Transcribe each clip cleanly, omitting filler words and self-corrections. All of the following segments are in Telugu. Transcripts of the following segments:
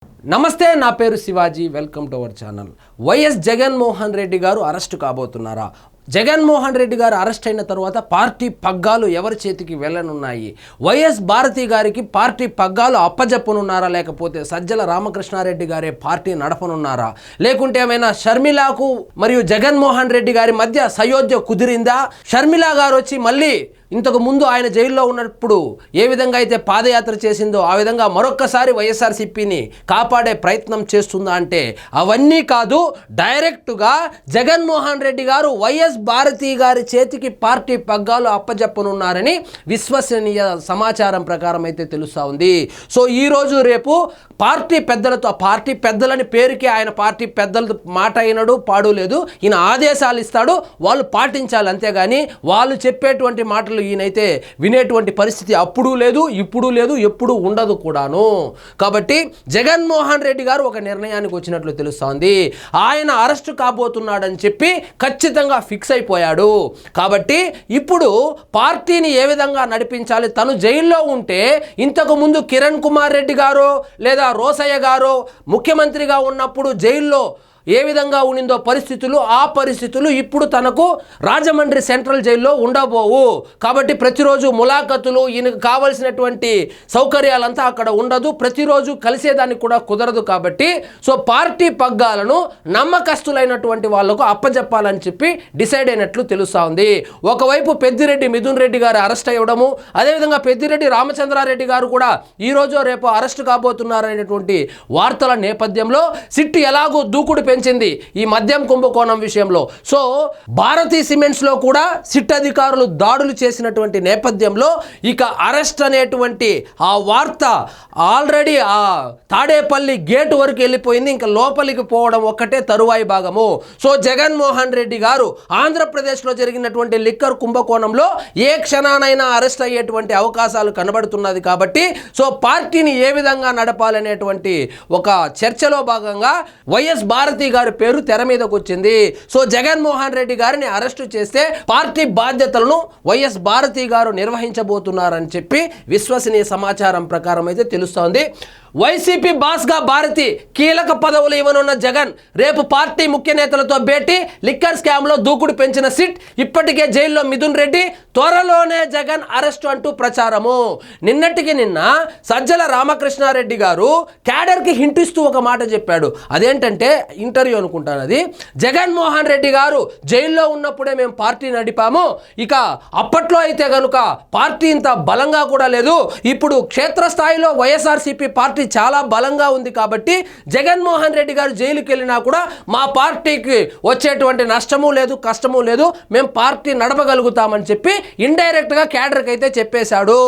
నమస్తే, నా పేరు Shivaji. Welcome to our channel. YS Jaganmohan Reddy గారు అరెస్ట్ కాబోతున్నారా? జగన్మోహన్ రెడ్డి గారు అరెస్ట్ అయిన తర్వాత పార్టీ పగ్గాలు ఎవరి చేతికి వెళ్ళనున్నాయి? వైఎస్ భారతి గారికి పార్టీ పగ్గాలు అప్పజెప్పనున్నారా, లేకపోతే సజ్జల రామకృష్ణారెడ్డి గారే పార్టీ నడపనున్నారా, లేకుంటే ఏమైనా షర్మిలాకు మరియు జగన్మోహన్ రెడ్డి గారి మధ్య సయోధ్య కుదిరిందా? షర్మిలా గారు వచ్చి మళ్ళీ ఇంతకు ముందు ఆయన జైల్లో ఉన్నప్పుడు ఏ విధంగా అయితే పాదయాత్ర చేసిందో ఆ విధంగా మరొక్కసారి వైఎస్ఆర్సీపీని కాపాడే ప్రయత్నం చేస్తుందా అంటే అవన్నీ కాదు. డైరెక్టుగా జగన్మోహన్ రెడ్డి గారు వైఎస్ భారతి గారి చేతికి పార్టీ పగ్గాలు అప్పజెప్పనున్నారని విశ్వసనీయ సమాచారం ప్రకారం అయితే తెలుస్తూ ఉంది. సో ఈరోజు రేపు పార్టీ పెద్దలతో, పార్టీ పెద్దలని పేరుకి ఆయన పార్టీ పెద్దల మాట అయినడు పాడు లేదు, ఈయన ఆదేశాలు ఇస్తాడు, వాళ్ళు పాటించాలి, అంతేగాని వాళ్ళు చెప్పేటువంటి మాటలు ఈయనైతే వినేటువంటి పరిస్థితి అప్పుడు లేదు, ఇప్పుడు లేదు, ఎప్పుడు ఉండదు కూడాను. కాబట్టి జగన్మోహన్ రెడ్డి గారు ఒక నిర్ణయానికి వచ్చినట్లు తెలుస్తోంది. ఆయన అరెస్టు కాబోతున్నాడని చెప్పి ఖచ్చితంగా ఫిక్స్ అయిపోయాడు. కాబట్టి ఇప్పుడు పార్టీని ఏ విధంగా నడిపించాలి, తను జైల్లో ఉంటే ఇంతకు ముందు కిరణ్ కుమార్ రెడ్డి గారు లేదా రోసయ్య గారు ముఖ్యమంత్రిగా ఉన్నప్పుడు జైల్లో ఏ విధంగా ఉండిందో పరిస్థితులు, ఆ పరిస్థితులు ఇప్పుడు తనకు రాజమండ్రి సెంట్రల్ జైల్లో ఉండబోవు. కాబట్టి ప్రతిరోజు ములాఖతులు, ఈయనకు కావలసినటువంటి సౌకర్యాలంతా అక్కడ ఉండదు, ప్రతిరోజు కలిసేదానికి కూడా కుదరదు. కాబట్టి సో పార్టీ పగ్గాలను నమ్మకస్తులైనటువంటి వాళ్లకు అప్పజెప్పాలని చెప్పి డిసైడ్ అయినట్లు తెలుస్తూ ఉంది. ఒకవైపు పెద్దిరెడ్డి మిథున్ రెడ్డి గారు అరెస్ట్ అయ్యడము, అదేవిధంగా పెద్దిరెడ్డి రామచంద్రారెడ్డి గారు కూడా ఈరోజు రేపు అరెస్ట్ కాబోతున్నారనేటువంటి వార్తల నేపథ్యంలో సిట్ ఎలాగో దూకుడు పెంచింది ఈ మద్యం కుంభకోణం విషయంలో. సో భారతీ సిమెంట్స్ లో కూడా సిట్ అధికారులు దాడులు చేసినటువంటి నేపథ్యంలో ఇక అరెస్ట్ అనేటువంటి ఆ వార్త ఆల్రెడీ ఆ తాడేపల్లి గేటు వరకు వెళ్ళిపోయింది. ఇంకా లోపలికి పోవడం ఒక్కటే తరువాయి భాగము. సో జగన్మోహన్ రెడ్డి గారు ఆంధ్రప్రదేశ్లో జరిగినటువంటి లిక్కర్ కుంభకోణంలో ఏ క్షణానైనా అరెస్ట్ అయ్యేటువంటి అవకాశాలు కనబడుతున్నది. కాబట్టి సో పార్టీని ఏ విధంగా నడపాలనేటువంటి ఒక చర్చలో భాగంగా వైఎస్ భారతి గారి పేరు తెర మీదకు వచ్చింది. సో జగన్మోహన్ రెడ్డి గారిని అరెస్టు చేస్తే పార్టీ బాధ్యతలను వైఎస్ భారతి గారు నిర్వహించబోతున్నారని చెప్పి విశ్వసనీయ సమాచారం ప్రకారం అయితే తెలుస్తోంది. వైసీపీ బాస్గా భారతి, కీలక పదవులు ఇవ్వనున్న జగన్, రేపు పార్టీ ముఖ్య నేతలతో భేటీ, లిక్కర్ స్కామ్లో దూకుడు పెంచిన సిట్, ఇప్పటికే జైల్లో మిథున్ రెడ్డి, త్వరలోనే జగన్ అరెస్టు అంటూ ప్రచారము. నిన్నటికి నిన్న సజ్జల రామకృష్ణారెడ్డి గారు క్యాడర్కి హింట్ ఇస్తూ ఒక మాట చెప్పాడు. అదేంటంటే ఇంటర్వ్యూ అనుకుంటాను అది. జగన్మోహన్ రెడ్డి గారు జైల్లో ఉన్నప్పుడే మేము పార్టీ నడిపాము, ఇక అప్పట్లో అయితే కనుక పార్టీ ఇంత బలంగా కూడా లేదు, ఇప్పుడు క్షేత్రస్థాయిలో వైఎస్ఆర్సీపీ పార్టీ చాలా బలంగా ఉంది. కాబట్టి జగన్మోహన్ రెడ్డి గారు జైలుకి వెళ్ళినా కూడా మా పార్టీకి వచ్చేటువంటి నష్టము లేదు, కష్టము లేదు, మేము పార్టీ నడపగలుగుతామని చెప్పి ఇండైరెక్ట్గా క్యాడర్కి అయితే చెప్పేశాడు.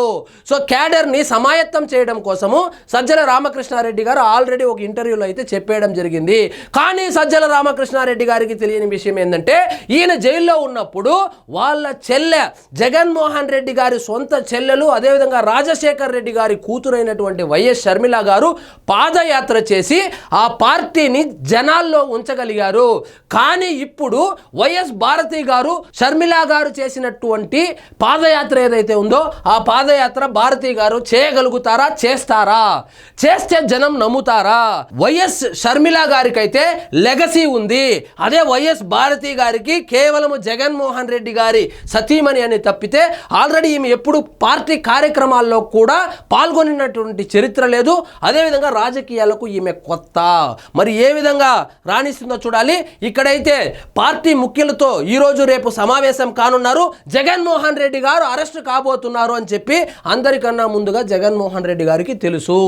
సో క్యాడర్ని సమాయత్తం చేయడం కోసము సజ్జల రామకృష్ణారెడ్డి గారు ఆల్రెడీ ఒక ఇంటర్వ్యూలో అయితే చెప్పేయడం జరిగింది. కానీ సజ్జల రామకృష్ణారెడ్డి గారికి తెలియని విషయం ఏంటంటే ఈయన జైల్లో ఉన్నప్పుడు వాళ్ళ చెల్లె, జగన్మోహన్ రెడ్డి గారి సొంత చెల్లెలు, అదేవిధంగా రాజశేఖర్ రెడ్డి గారి కూతురైనటువంటి వైఎస్ షర్మిల గారు పాదయాత్ర చేసి ఆ పార్టీని జనాల్లో ఉంచగలిగారు. కానీ ఇప్పుడు వైఎస్ భారతి గారు, షర్మిల గారు చేసినటువంటి పాదయాత్ర ఏదైతే ఉందో ఆ పాదయాత్ర భారతి గారు చేయగలుగుతారా, చేస్తారా, చేస్తే జనం నమ్ముతారా? వైఎస్ షర్మిల గారికి అయితే లెగసీ ఉంది, అదే వైఎస్ భారతి గారికి కేవలం జగన్మోహన్ రెడ్డి గారి సతీమణి అని తప్పితే ఆల్రెడీ ఈమె ఎప్పుడు పార్టీ కార్యక్రమాల్లో కూడా పాల్గొనినటువంటి చరిత్ర లేదు. అదేవిధంగా రాజకీయాలకు ఈమె కొత్త. మరి ఏ విధంగా రాణిస్తుందో చూడాలి. ఇక్కడైతే పార్టీ ముఖ్యులతో ఈరోజు రేపు సమావేశం కానున్నారు. జగన్మోహన్ రెడ్డి గారు అరెస్ట్ కాబోతున్నారు అని చెప్పి అందరికన్నా ముందుగా జగన్మోహన్ రెడ్డి గారికి తెలుసు.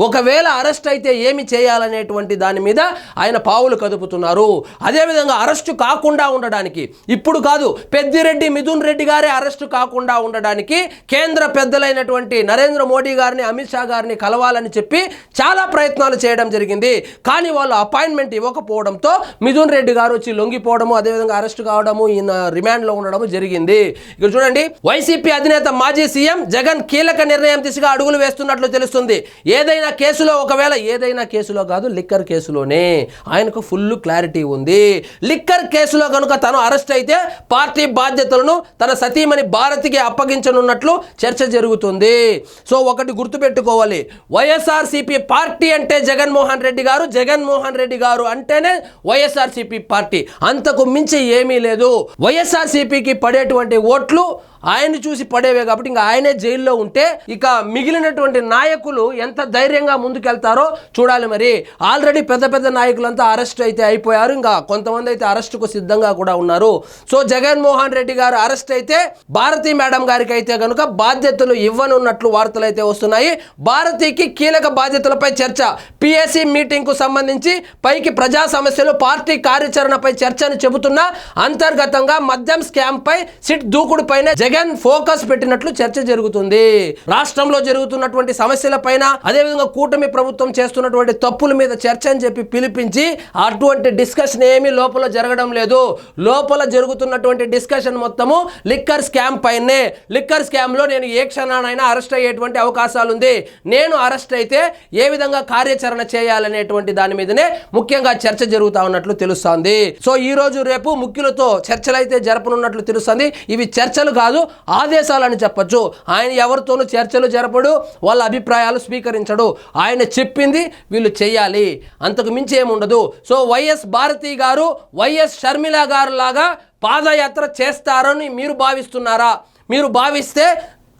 ఒకవేళ అరెస్ట్ అయితే ఏమి చేయాలనేటువంటి దాని మీద ఆయన పావులు కదుపుతున్నారు. అదేవిధంగా అరెస్టు కాకుండా ఉండడానికి, ఇప్పుడు కాదు పెద్దిరెడ్డి మిథున్ రెడ్డి గారే అరెస్టు కాకుండా ఉండడానికి కేంద్ర పెద్దలైనటువంటి నరేంద్ర మోడీ గారిని, అమిత్ షా గారిని కలవాలని చెప్పి చాలా ప్రయత్నాలు చేయడం జరిగింది. కానీ వాళ్ళు అపాయింట్మెంట్ ఇవ్వకపోవడంతో మిథున్ రెడ్డి గారు వచ్చి లొంగిపోవడము, అదేవిధంగా అరెస్ట్ కావడము, ఈయన రిమాండ్లో ఉండడము జరిగింది. ఇక్కడ చూడండి, వైసీపీ అధినేత మాజీ సీఎం జగన్ కీలక నిర్ణయం దిశగా అడుగులు వేస్తున్నట్లు తెలుస్తుంది. ఏదైనా కేసులో, ఒకవేళ ఏదైనా కేసులో కాదు, లిక్కర్ కేసులోనే ఆయనకు ఫుల్ క్లారిటీ ఉంది. లిక్కర్ కేసులో కనుక తను అరెస్ట్ అయితే పార్టీ బాధ్యతలను తన సతీమణి భారతికి అప్పగించనున్నట్లు చర్చ జరుగుతుంది. సో ఒకటి గుర్తుపెట్టుకోవాలి, వైఎస్ఆర్సీపీ పార్టీ అంటే జగన్మోహన్ రెడ్డి గారు, జగన్మోహన్ రెడ్డి గారు అంటేనే వైఎస్ఆర్సీపీ పార్టీ, అంతకు మించి ఏమీ లేదు. వైఎస్ఆర్సీపీకి పడేటువంటి ఓట్లు ఆయన్ని చూసి పడేవే కాబట్టి ఇంకా ఆయనే జైల్లో ఉంటే ఇక మిగిలినటువంటి నాయకులు ఎంత ధైర్యంగా ముందుకెళ్తారో చూడాలి. మరి ఆల్రెడీ పెద్ద పెద్ద నాయకులంతా అరెస్ట్ అయితే అయిపోయారు, ఇంకా కొంతమంది అయితే అరెస్టుకు సిద్ధంగా కూడా ఉన్నారు. సో జగన్మోహన్ రెడ్డి గారు అరెస్ట్ అయితే భారతి మేడం గారికి అయితే కనుక బాధ్యతలు ఇవ్వనున్నట్లు వార్తలు అయితే వస్తున్నాయి. భారతికి కీలక బాధ్యతలపై చర్చ, పిఎస్సి మీటింగ్ కు సంబంధించి పైకి ప్రజా సమస్యలు, పార్టీ కార్యాచరణపై చర్చ అని చెబుతున్నా అంతర్గతంగా మద్యం స్కామ్ పై సిట్ దూకుడు పైన జగన్ ఫోకస్ పెట్టినట్లు చర్చ జరుగుతుంది. రాష్ట్రంలో జరుగుతున్నటువంటి సమస్యల పైన, అదేవిధంగా కూటమి ప్రభుత్వం చేస్తున్నటువంటి తప్పుల మీద చర్చ అని చెప్పి పిలిపించి అటువంటి డిస్కషన్ ఏమీ లోపల జరగడం లేదు. లోపల జరుగుతున్నటువంటి డిస్కషన్ మొత్తము లిక్కర్ స్కామ్ పైనే. లిక్కర్ స్కామ్ లో నేను ఏ క్షణానైనా అరెస్ట్ అయ్యేటువంటి అవకాశాలు ఉంది, నేను అరెస్ట్ అయితే ఏ విధంగా కార్యాచరణ చేయాలనేటువంటి దాని మీదనే ముఖ్యంగా చర్చ జరుగుతా ఉన్నట్లు తెలుస్తోంది. సో ఈ రోజు రేపు ముఖ్యులతో చర్చలు అయితే జరపనున్నట్లు తెలుస్తుంది. ఇవి చర్చలు కాదు, ఆదేశాలని చెప్పొచ్చు. ఆయన ఎవరితోనూ చర్చలు జరపడు, వాళ్ళ అభిప్రాయాలు స్వీకరించడు. ఆయన చెప్పింది వీళ్ళు చేయాలి, అంతకు మించి ఏముండదు. సో వైఎస్ భారతి గారు, వైఎస్ షర్మిల గారు లాగా పాదయాత్ర చేస్తారని మీరు భావిస్తున్నారా? మీరు భావిస్తే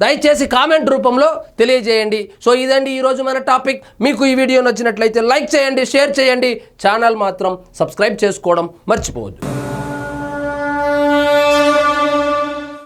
దయచేసి కామెంట్ రూపంలో తెలియజేయండి. సో ఇదండి ఈరోజు మన టాపిక్. మీకు ఈ వీడియో నచ్చినట్లయితే లైక్ చేయండి, షేర్ చేయండి, ఛానల్ మాత్రం సబ్స్క్రైబ్ చేసుకోవడం మర్చిపోవద్దు.